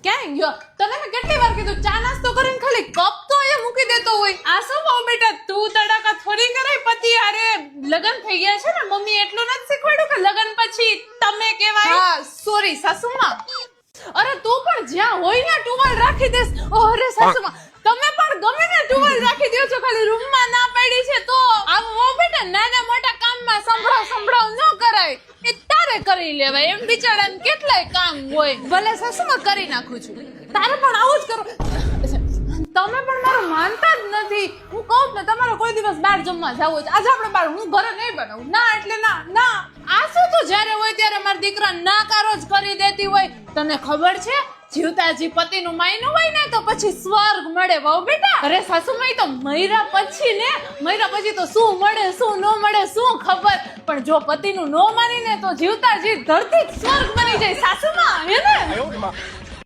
ક્યાં ગયો? તને મેં કેટલી વાર કીધું ચા નાસ્તો કરીને ખાલી કપ તો અહીંયા મૂકી દેતો હોય. આ શું બહુ બેટા તું તડાકા થોડી કરાય પતિ અરે લગન થઈ ગયા છે ને મમ્મી એટલું નથી શીખવાડ્યું કે લગન પછી તમે કહેવાય. હા સોરી સાસુમાં. અરે તું પણ જ્યાં હોય ને ટુવાલ રાખી દેસ. અરે સાસુમાં તમે પણ ગમે ને ટુવાલ રાખી દો છો ખાલી રૂમમાં ના પડી છે તો આમ હો બેટા નાના મોટા કામમાં સંભળાવ ન કરાય. એ તારે કરી લેવાય એમ બિચારાને કેટલાય કામ હોય. ભલે સાસુમાં કરી નાખું છું તારે પણ આવું જ કરો. તમે પણ મારું માનતા જ નથી. હું કહું ને તમારે કોઈ દિવસ બહાર જમવા જવું છે આજે આપણે બહાર હું ઘરે નહીં બનાવું. ના એટલે ના ના. આ શું તું જ્યારે હોય ત્યારે મારા દીકરા ના કારો જ કરી દેતી હોય. તને ખબર છે જીવતાજી પતિનું માયનું હોય ને તો પછી સ્વર્ગ મળે વહુ બેટા. અરે સાસુમાઈ તો મૈરા પછી તો શું મળે શું ન મળે શું ખબર. પણ જો પતિનું ન માની ને તો જીવતાજી ધરતી સ્વર્ગ બની જાય સાસુમાં હે ને.